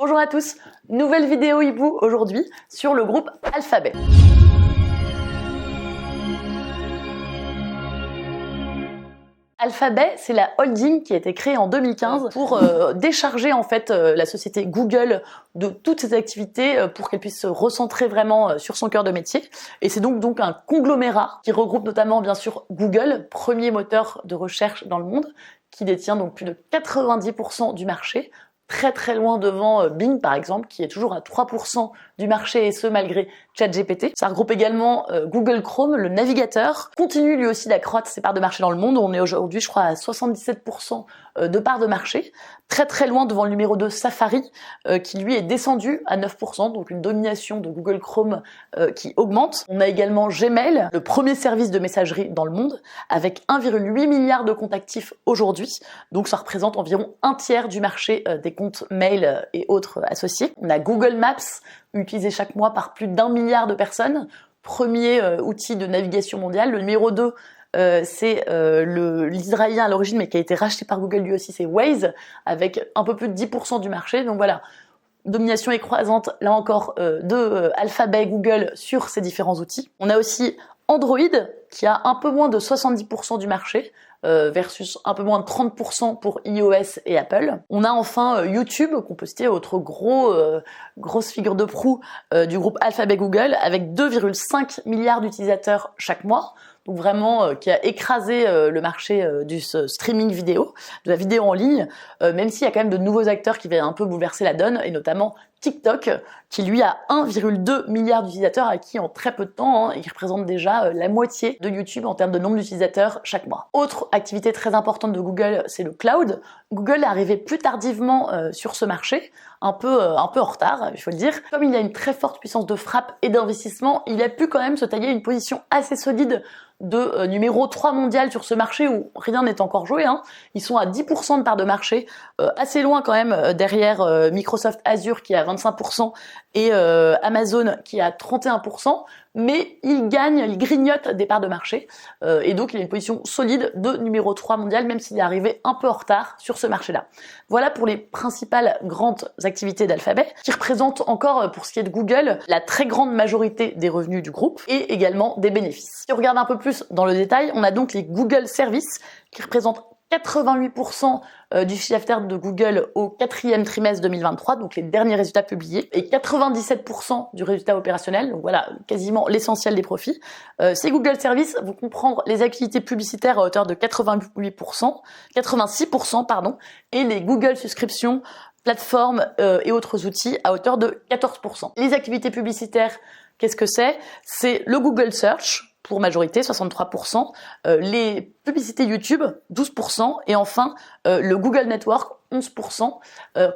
Bonjour à tous, nouvelle vidéo hibou aujourd'hui sur le groupe Alphabet. Alphabet, c'est la holding qui a été créée en 2015 pour décharger en fait la société Google de toutes ses activités pour qu'elle puisse se recentrer vraiment sur son cœur de métier. Et c'est donc un conglomérat qui regroupe notamment bien sûr Google, premier moteur de recherche dans le monde, qui détient donc plus de 90% du marché, très loin devant Bing par exemple, qui est toujours à 3% du marché, et ce malgré ChatGPT. Ça regroupe également Google Chrome, le navigateur, continue lui aussi d'accroître ses parts de marché dans le monde. On est aujourd'hui, je crois, à 77% de parts de marché, très loin devant le numéro 2 Safari, qui lui est descendu à 9%, donc une domination de Google Chrome qui augmente. On a également Gmail, le premier service de messagerie dans le monde, avec 1,8 milliard de comptes actifs aujourd'hui, donc ça représente environ un tiers du marché des comptes mail et autres associés. On a Google Maps, utilisé chaque mois par plus d'1 milliard de personnes, premier outil de navigation mondial. Le numéro 2, c'est l'Israélien à l'origine, mais qui a été racheté par Google lui aussi, c'est Waze, avec un peu plus de 10% du marché. Donc voilà, domination écrasante, là encore, de Alphabet, Google sur ces différents outils. On a aussi Android, qui a un peu moins de 70% du marché, versus un peu moins de 30% pour iOS et Apple. On a enfin YouTube, qu'on peut citer, autre grosse figure de proue du groupe Alphabet Google, avec 2,5 milliards d'utilisateurs chaque mois. Donc vraiment qui a écrasé le marché du streaming vidéo, de la vidéo en ligne, même s'il y a quand même de nouveaux acteurs qui viennent un peu bouleverser la donne, et notamment TikTok, qui lui a 1,2 milliard d'utilisateurs acquis en très peu de temps, et qui représente déjà la moitié de YouTube en termes de nombre d'utilisateurs chaque mois. Autre activité très importante de Google, c'est le cloud. Google est arrivé plus tardivement sur ce marché, un peu en retard, il faut le dire. Comme il a une très forte puissance de frappe et d'investissement, il a pu quand même se tailler une position assez solide de numéro 3 mondial sur ce marché où rien n'est encore joué. Ils sont à 10% de part de marché, assez loin quand même derrière Microsoft Azure qui est à 25% et Amazon qui est à 31%, mais il grignote des parts de marché, et donc il a une position solide de numéro 3 mondial, même s'il est arrivé un peu en retard sur ce marché-là. Voilà pour les principales grandes activités d'Alphabet, qui représentent encore, pour ce qui est de Google, la très grande majorité des revenus du groupe, et également des bénéfices. Si on regarde un peu plus dans le détail, on a donc les Google Services, qui représentent 88% du chiffre d'affaires de Google au 4e trimestre 2023, donc les derniers résultats publiés, et 97% du résultat opérationnel, donc voilà, quasiment l'essentiel des profits. Ces Google Services vont comprendre les activités publicitaires à hauteur de 86%, pardon, et les Google Subscriptions, plateformes et autres outils à hauteur de 14%. Les activités publicitaires, qu'est-ce que c'est? C'est le Google Search, pour majorité, 63%, les publicités YouTube, 12%, et enfin le Google Network, 11%,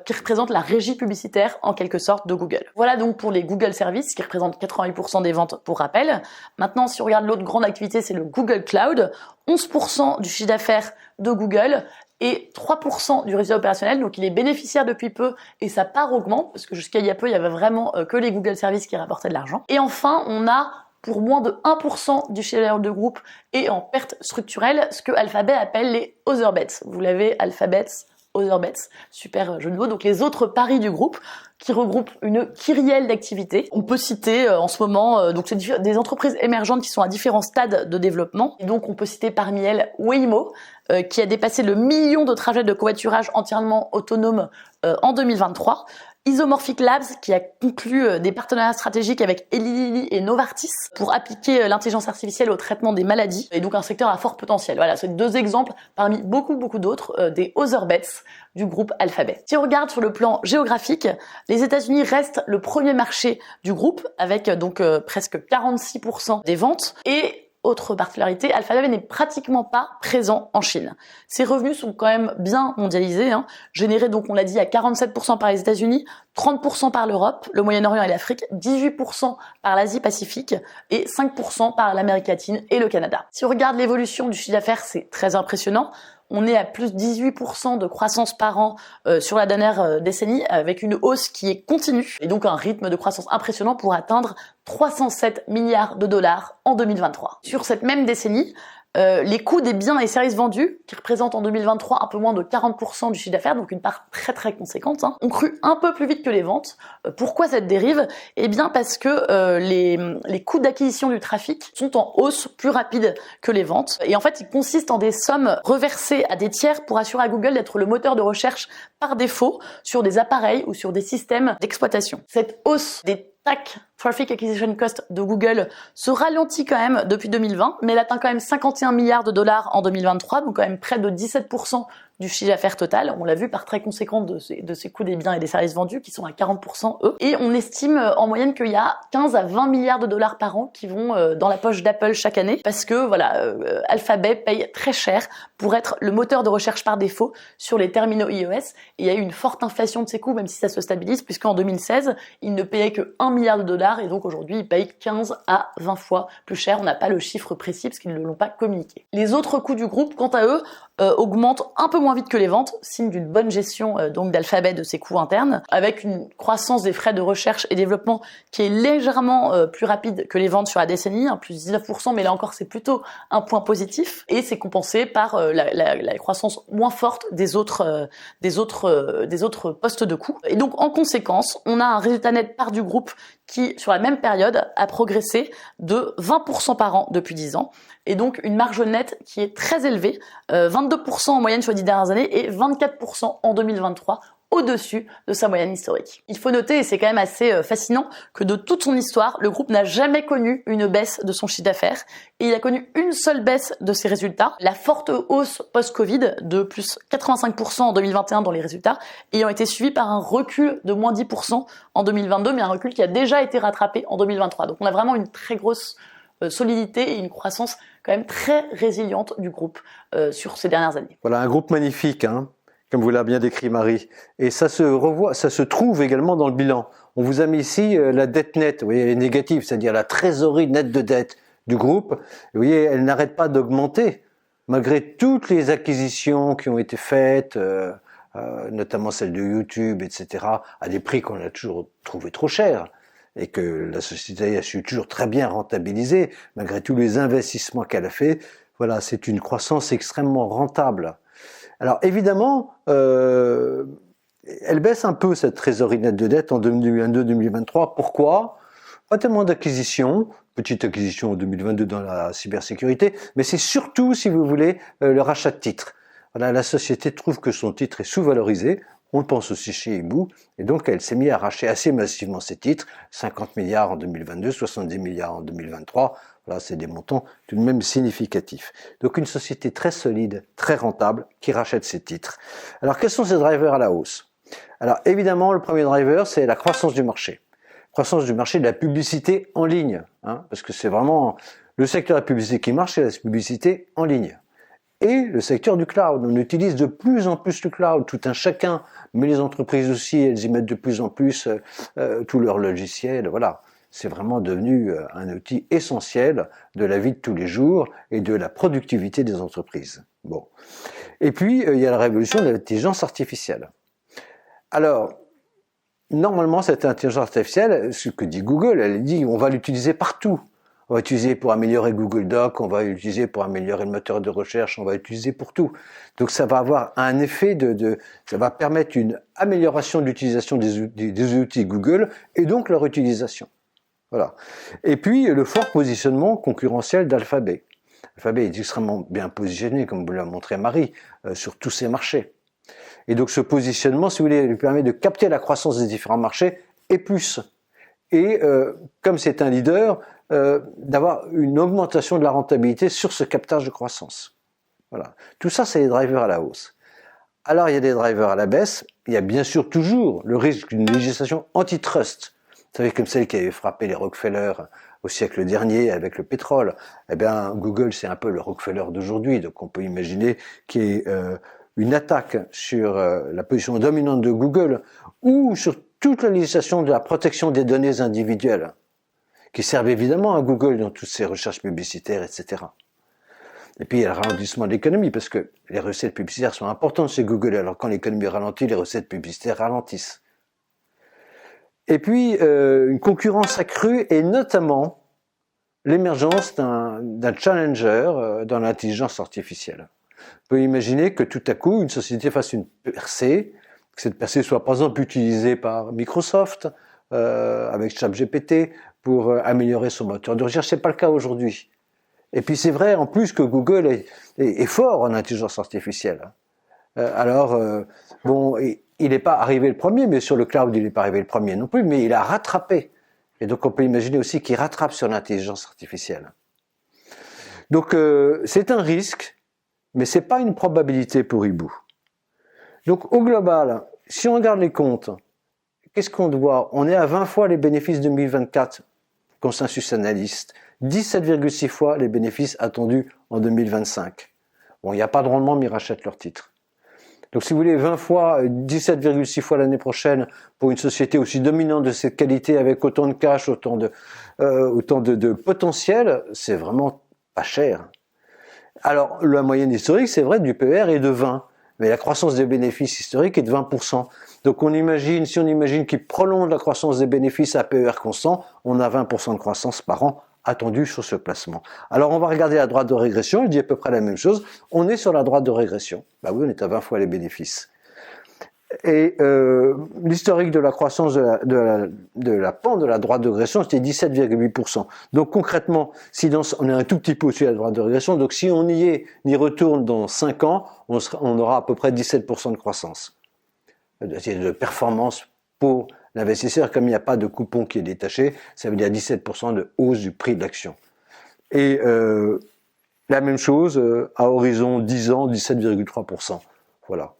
qui représente la régie publicitaire en quelque sorte de Google. Voilà donc pour les Google Services, qui représentent 88% des ventes pour rappel. Maintenant, si on regarde l'autre grande activité, c'est le Google Cloud, 11% du chiffre d'affaires de Google, et 3% du résultat opérationnel, donc il est bénéficiaire depuis peu et sa part augmente, parce que jusqu'à il y a peu, il y avait vraiment que les Google Services qui rapportaient de l'argent. Et enfin, on a pour moins de 1% du chiffre d'affaires de groupe et en perte structurelle, ce que Alphabet appelle les other bets. Vous l'avez, Alphabet, other bets, super jeu de mots. Donc les autres paris du groupe, qui regroupent une kyrielle d'activités. On peut citer en ce moment, donc c'est des entreprises émergentes qui sont à différents stades de développement. Et donc on peut citer parmi elles Waymo, qui a dépassé le million de trajets de covoiturage entièrement autonomes en 2023. Isomorphic Labs, qui a conclu des partenariats stratégiques avec Eli Lilly et Novartis pour appliquer l'intelligence artificielle au traitement des maladies, et donc un secteur à fort potentiel. Voilà, c'est deux exemples parmi beaucoup d'autres des other bets du groupe Alphabet. Si on regarde sur le plan géographique, les États-Unis restent le premier marché du groupe, avec donc presque 46% des ventes, et autre particularité, Alphabet n'est pratiquement pas présent en Chine. Ses revenus sont quand même bien mondialisés, générés donc on l'a dit à 47% par les États-Unis, 30% par l'Europe, le Moyen-Orient et l'Afrique, 18% par l'Asie-Pacifique et 5% par l'Amérique latine et le Canada. Si on regarde l'évolution du chiffre d'affaires, c'est très impressionnant. On est à plus de 18% de croissance par an sur la dernière décennie, avec une hausse qui est continue, et donc un rythme de croissance impressionnant pour atteindre 307 milliards de dollars en 2023. Sur cette même décennie, Les coûts des biens et services vendus, qui représentent en 2023 un peu moins de 40% du chiffre d'affaires, donc une part très très conséquente, ont cru un peu plus vite que les ventes. Pourquoi cette dérive? Eh bien parce que les coûts d'acquisition du trafic sont en hausse plus rapide que les ventes. Et en fait, ils consistent en des sommes reversées à des tiers pour assurer à Google d'être le moteur de recherche par défaut sur des appareils ou sur des systèmes d'exploitation. Cette hausse des TAC, Traffic Acquisition Cost de Google, se ralentit quand même depuis 2020, mais elle atteint quand même 51 milliards de dollars en 2023, donc quand même près de 17% du chiffre d'affaires total. On l'a vu par très conséquent de ces coûts des biens et des services vendus qui sont à 40% eux. Et on estime en moyenne qu'il y a 15 à 20 milliards de dollars par an qui vont dans la poche d'Apple chaque année parce que voilà, Alphabet paye très cher pour être le moteur de recherche par défaut sur les terminaux iOS. Et il y a eu une forte inflation de ces coûts, même si ça se stabilise, puisqu'en 2016, il ne payait que 1 milliard de dollars et donc aujourd'hui, il paye 15 à 20 fois plus cher. On n'a pas le chiffre précis parce qu'ils ne l'ont pas communiqué. Les autres coûts du groupe, quant à eux, augmentent un peu moins vite que les ventes, signe d'une bonne gestion donc d'Alphabet de ses coûts internes, avec une croissance des frais de recherche et développement qui est légèrement plus rapide que les ventes sur la décennie, plus 19%, mais là encore c'est plutôt un point positif, et c'est compensé par la croissance moins forte des autres postes de coûts. Et donc en conséquence, on a un résultat net part du groupe qui, sur la même période, a progressé de 20% par an depuis 10 ans, et donc une marge nette qui est très élevée, 22% en moyenne sur les 10 dernières années et 24% en 2023, au-dessus de sa moyenne historique. Il faut noter, et c'est quand même assez fascinant, que de toute son histoire, le groupe n'a jamais connu une baisse de son chiffre d'affaires, et il a connu une seule baisse de ses résultats, la forte hausse post-Covid de plus 85% en 2021 dans les résultats, ayant été suivie par un recul de moins 10% en 2022, mais un recul qui a déjà été rattrapé en 2023. Donc on a vraiment une très grosse solidité et une croissance quand même très résiliente du groupe sur ces dernières années. Voilà, un groupe magnifique, hein, comme vous l'avez bien décrit Marie. Et ça se revoit, ça se trouve également dans le bilan. On vous a mis ici la dette nette, vous voyez, elle est négative, c'est-à-dire la trésorerie nette de dette du groupe. Vous voyez, elle n'arrête pas d'augmenter, malgré toutes les acquisitions qui ont été faites, notamment celle de YouTube, etc., à des prix qu'on a toujours trouvé trop chers, et que la société a su toujours très bien rentabiliser, malgré tous les investissements qu'elle a fait. Voilà, c'est une croissance extrêmement rentable. Alors évidemment, elle baisse un peu cette trésorerie nette de dette en 2022-2023. Pourquoi? Pas tellement d'acquisitions, petite acquisition en 2022 dans la cybersécurité, mais c'est surtout, si vous voulez, le rachat de titres. Voilà, la société trouve que son titre est sous-valorisé. On le pense aussi chez Ibu, et donc elle s'est mise à racheter assez massivement ses titres, 50 milliards en 2022, 70 milliards en 2023, voilà, c'est des montants tout de même significatifs. Donc une société très solide, très rentable, qui rachète ses titres. Alors quels sont ces drivers à la hausse? Alors évidemment, le premier driver, c'est la croissance du marché. Croissance du marché de la publicité en ligne, hein, parce que c'est vraiment le secteur de la publicité qui marche, c'est la publicité en ligne. Et le secteur du cloud. On utilise de plus en plus le cloud, tout un chacun, mais les entreprises aussi, elles y mettent de plus en plus tous leurs logiciels. Voilà, c'est vraiment devenu un outil essentiel de la vie de tous les jours et de la productivité des entreprises. Bon. Et puis, il y a la révolution de l'intelligence artificielle. Alors, normalement, cette intelligence artificielle, ce que dit Google, elle dit on va l'utiliser partout. On va l'utiliser pour améliorer Google Docs, on va l'utiliser pour améliorer le moteur de recherche, on va l'utiliser pour tout. Donc ça va avoir un effet ça va permettre une amélioration de l'utilisation des outils Google et donc leur utilisation. Voilà. Et puis le fort positionnement concurrentiel d'Alphabet. Alphabet est extrêmement bien positionné, comme vous l'a montré Marie, sur tous ces marchés. Et donc ce positionnement, si vous voulez, lui permet de capter la croissance des différents marchés et plus. Et comme c'est un leader, d'avoir une augmentation de la rentabilité sur ce captage de croissance. Voilà. Tout ça, c'est des drivers à la hausse. Alors, il y a des drivers à la baisse. Il y a bien sûr toujours le risque d'une législation antitrust. Vous savez, comme celle qui avait frappé les Rockefeller au siècle dernier avec le pétrole. Eh bien, Google, c'est un peu le Rockefeller d'aujourd'hui. Donc, on peut imaginer qu'il y ait une attaque sur la position dominante de Google ou sur toute la législation de la protection des données individuelles, qui servent évidemment à Google dans toutes ses recherches publicitaires, etc. Et puis il y a le ralentissement de l'économie, parce que les recettes publicitaires sont importantes chez Google, alors quand l'économie ralentit, les recettes publicitaires ralentissent. Et puis une concurrence accrue, et notamment l'émergence d'un challenger dans l'intelligence artificielle. On peut imaginer que tout à coup, une société fasse une percée, que cette percée soit par exemple utilisée par Microsoft, avec ChatGPT, pour améliorer son moteur de recherche. C'est pas le cas aujourd'hui. Et puis c'est vrai en plus que Google est fort en intelligence artificielle. Bon, il n'est pas arrivé le premier, mais sur le cloud, il n'est pas arrivé le premier non plus, mais il a rattrapé. Et donc on peut imaginer aussi qu'il rattrape sur l'intelligence artificielle. Donc c'est un risque, mais c'est pas une probabilité pour Hibou. Donc au global, si on regarde les comptes, qu'est-ce qu'on voit? On est à 20 fois les bénéfices 2024, consensus analyste, 17,6 fois les bénéfices attendus en 2025. Bon, il n'y a pas de rendement, mais ils rachètent leurs titres. Donc si vous voulez 20 fois, 17,6 fois l'année prochaine pour une société aussi dominante de cette qualité avec autant de cash, autant de potentiel, c'est vraiment pas cher. Alors la moyenne historique, c'est vrai, du PER est de 20, mais la croissance des bénéfices historiques est de 20%. Donc si on imagine qu'il prolonge la croissance des bénéfices à PER constant, on a 20% de croissance par an attendu sur ce placement. Alors on va regarder la droite de régression, il dit à peu près la même chose. On est sur la droite de régression. Bah oui, on est à 20 fois les bénéfices. Et l'historique de la croissance de la pente de la droite de régression, c'était 17,8%. Donc concrètement, on est un tout petit peu au-dessus de la droite de régression, donc si on y retourne dans 5 ans, on aura à peu près 17% de croissance. De performance pour l'investisseur, comme il n'y a pas de coupon qui est détaché, ça veut dire 17% de hausse du prix de l'action. Et la même chose à horizon 10 ans, 17,3%. Voilà.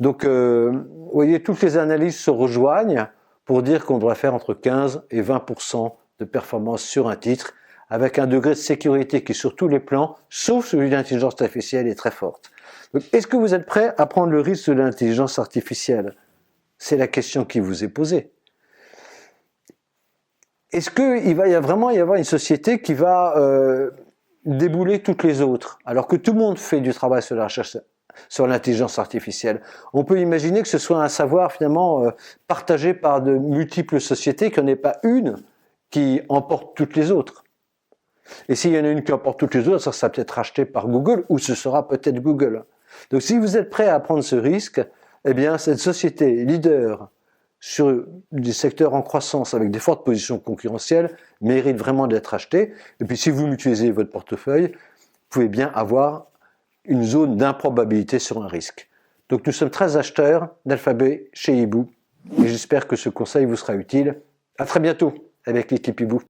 Donc, vous voyez, toutes les analyses se rejoignent pour dire qu'on devrait faire entre 15 et 20% de performance sur un titre, avec un degré de sécurité qui, sur tous les plans, sauf celui de l'intelligence artificielle, est très forte. Donc, est-ce que vous êtes prêt à prendre le risque de l'intelligence artificielle? C'est la question qui vous est posée. Est-ce qu'il va vraiment y avoir une société qui va débouler toutes les autres, alors que tout le monde fait du travail sur la recherche sur l'intelligence artificielle? On peut imaginer que ce soit un savoir finalement partagé par de multiples sociétés, qu'il n'y en ait pas une qui emporte toutes les autres. Et s'il y en a une qui emporte toutes les autres, ça sera peut-être racheté par Google, ou ce sera peut-être Google. Donc si vous êtes prêt à prendre ce risque, eh bien cette société leader sur des secteurs en croissance avec des fortes positions concurrentielles mérite vraiment d'être achetée. Et puis si vous mutualisez votre portefeuille, vous pouvez bien avoir une zone d'improbabilité sur un risque. Donc nous sommes très acheteurs d'Alphabet chez Hibou et j'espère que ce conseil vous sera utile. À très bientôt avec l'équipe Hibou.